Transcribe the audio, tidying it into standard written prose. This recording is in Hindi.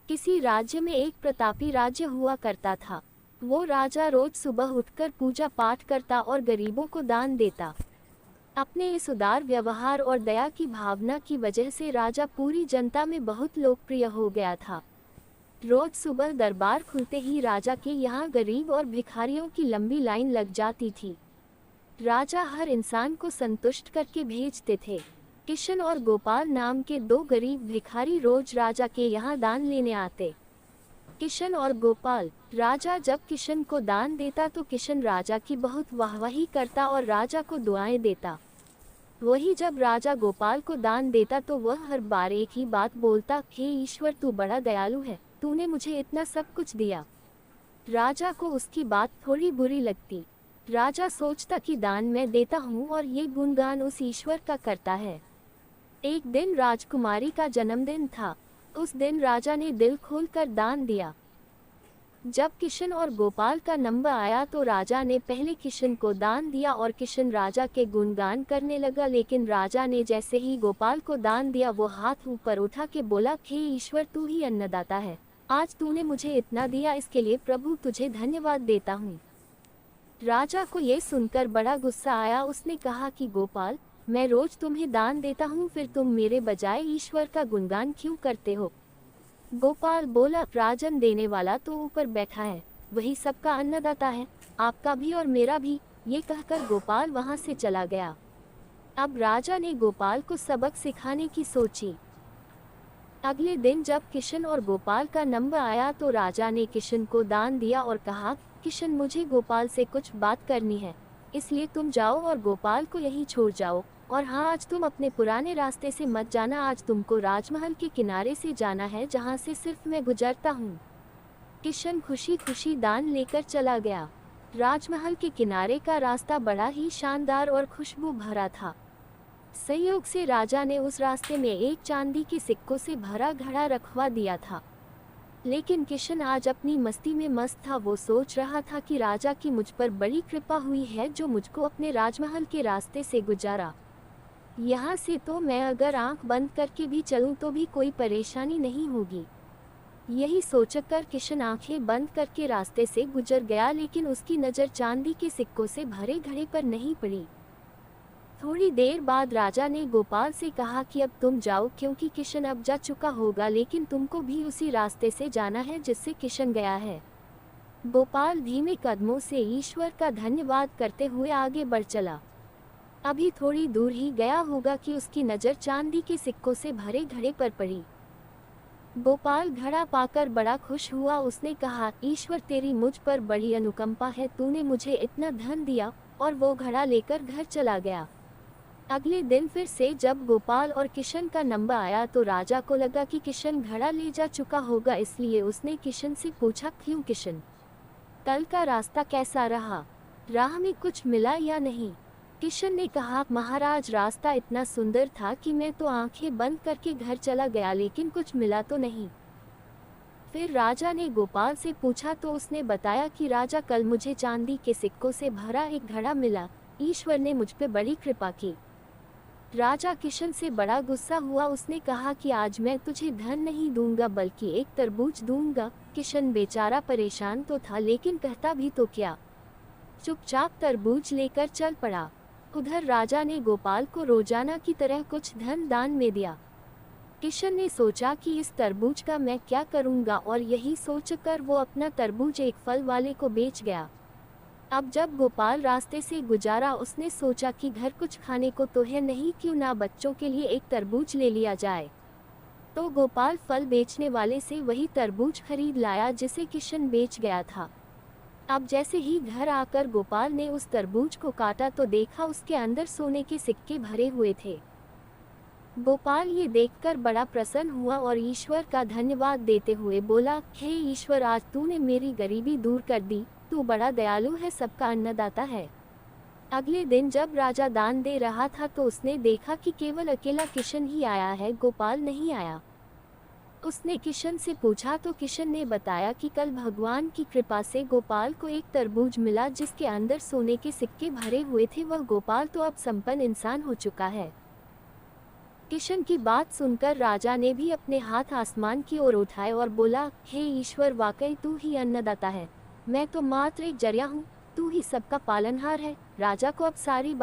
किसी राज्य में एक प्रतापी राज्य हुआ करता था। वो राजा रोज सुबह उठकर पूजा पाठ करता और गरीबों को दान देता। अपने इस उदार व्यवहार और दया की भावना की वजह से राजा पूरी जनता में बहुत लोकप्रिय हो गया था। रोज सुबह दरबार खुलते ही राजा के यहाँ गरीब और भिखारियों की लंबी लाइन लग जाती थी। राजा हर इंसान को संतुष्ट करके भेजते थे। किशन और गोपाल नाम के दो गरीब भिखारी रोज राजा के यहाँ दान लेने आते। किशन और गोपाल। राजा जब किशन को दान देता तो किशन राजा की बहुत वाहवाही करता और राजा को दुआएं देता। वही जब राजा गोपाल को दान देता तो वह हर बार एक ही बात बोलता, हे ईश्वर तू बड़ा दयालु है, तूने मुझे इतना सब कुछ दिया। राजा को उसकी बात थोड़ी बुरी लगती। राजा सोचता कि दान मैं देता हूँ और ये गुणगान उस ईश्वर का करता है। एक दिन राजकुमारी का जन्मदिन था। उस दिन राजा ने दिल खोलकर दान दिया। जब किशन और गोपाल का नंबर आया तो राजा ने पहले किशन को दान दिया और किशन राजा के गुणगान करने लगा, लेकिन राजा ने जैसे ही गोपाल को दान दिया वो हाथ ऊपर उठा के बोला, हे ईश्वर तू ही अन्नदाता है, आज तूने मुझे इतना दिया, इसके लिए प्रभु तुझे धन्यवाद देता हूँ। राजा को ये सुनकर बड़ा गुस्सा आया। उसने कहा कि गोपाल, मैं रोज तुम्हें दान देता हूँ, फिर तुम मेरे बजाय ईश्वर का गुणगान क्यों करते हो? गोपाल बोला, राजन देने वाला तो ऊपर बैठा है, वही सबका अन्नदाता है, आपका भी और मेरा भी। ये कहकर गोपाल वहां से चला गया। अब राजा ने गोपाल को सबक सिखाने की सोची। अगले दिन जब किशन और गोपाल का नंबर आया तो राजा ने किशन को दान दिया और कहा, किशन मुझे गोपाल से कुछ बात करनी है, इसलिए तुम जाओ और गोपाल को यहीं छोड़ जाओ। और हाँ, आज तुम अपने पुराने रास्ते से मत जाना, आज तुमको राजमहल के किनारे से जाना है जहाँ से सिर्फ मैं गुजरता हूँ। किशन खुशी खुशी दान लेकर चला गया। राजमहल के किनारे का रास्ता बड़ा ही शानदार और खुशबू भरा था। संयोग से राजा ने उस रास्ते में एक चांदी के सिक्कों से भरा घड़ा रखवा दिया था। लेकिन किशन आज अपनी मस्ती में मस्त था। वो सोच रहा था कि राजा की मुझ पर बड़ी कृपा हुई है जो मुझको अपने राजमहल के रास्ते से गुजारा। यहाँ से तो मैं अगर आंख बंद करके भी चलूँ तो भी कोई परेशानी नहीं होगी। यही सोचकर किशन आंखें बंद करके रास्ते से गुजर गया, लेकिन उसकी नज़र चांदी के सिक्कों से भरे घड़े पर नहीं पड़ी। थोड़ी देर बाद राजा ने गोपाल से कहा कि अब तुम जाओ, क्योंकि किशन अब जा चुका होगा, लेकिन तुमको भी उसी रास्ते से जाना है जिससे किशन गया है। गोपाल धीमे कदमों से ईश्वर का धन्यवाद करते हुए आगे बढ़ चला। अभी थोड़ी दूर ही गया होगा कि उसकी नज़र चांदी के सिक्कों से भरे घड़े पर पड़ी। गोपाल घड़ा पाकर बड़ा खुश हुआ। उसने कहा, ईश्वर तेरी मुझ पर बड़ी अनुकंपा है, तूने मुझे इतना धन दिया। और वो घड़ा लेकर घर चला गया। अगले दिन फिर से जब गोपाल और किशन का नंबर आया तो राजा को लगा कि किशन घड़ा ले जा चुका होगा, इसलिए उसने किशन से पूछा, क्यों किशन, कल का रास्ता कैसा रहा, राह में कुछ मिला या नहीं? किशन ने कहा, महाराज रास्ता इतना सुंदर था कि मैं तो आंखें बंद करके घर चला गया, लेकिन कुछ मिला तो नहीं। फिर राजा ने गोपाल से पूछा तो उसने बताया कि राजा कल मुझे चांदी के सिक्कों से भरा एक घड़ा मिला, ईश्वर ने मुझ पे बड़ी कृपा की। राजा किशन से बड़ा गुस्सा हुआ। उसने कहा कि आज मैं तुझे धन नहीं दूंगा बल्कि एक तरबूज दूंगा। किशन बेचारा परेशान तो था, लेकिन कहता भी तो क्या, चुपचाप तरबूज लेकर चल पड़ा। उधर राजा ने गोपाल को रोजाना की तरह कुछ धन दान में दिया। किशन ने सोचा कि इस तरबूज का मैं क्या करूंगा, और यही सोचकर वो अपना तरबूज एक फल वाले को बेच गया। अब जब गोपाल रास्ते से गुजारा उसने सोचा कि घर कुछ खाने को तो है नहीं, क्यों ना बच्चों के लिए एक तरबूज ले लिया जाए। तो गोपाल फल बेचने वाले से वही तरबूज खरीद लाया जिसे किशन बेच गया था। अब जैसे ही घर आकर गोपाल ने उस तरबूज को काटा तो देखा उसके अंदर सोने के सिक्के भरे हुए थे। गोपाल ये देखकर बड़ा प्रसन्न हुआ और ईश्वर का धन्यवाद देते हुए बोला, हे ईश्वर, आज तूने मेरी गरीबी दूर कर दी, तू बड़ा दयालु है, सबका अन्नदाता है। अगले दिन जब राजा दान दे रहा था तो उसने देखा कि केवल अकेला किशन ही आया है, गोपाल नहीं आया। उसने किशन से पूछा तो किशन ने बताया कि कल भगवान की कृपा से गोपाल को एक तरबूज मिला जिसके अंदर सोने के सिक्के भरे हुए थे। वह गोपाल तो अब संपन्न इंसान हो चुका है। किशन की बात सुनकर राजा ने भी अपने हाथ आसमान की ओर उठाए और बोला, हे ईश्वर, वाकई तू ही अन्नदाता है। मैं तो मात्र एक जरिया हूँ, तू ही सबका पालनहार है। राजा को अब सारी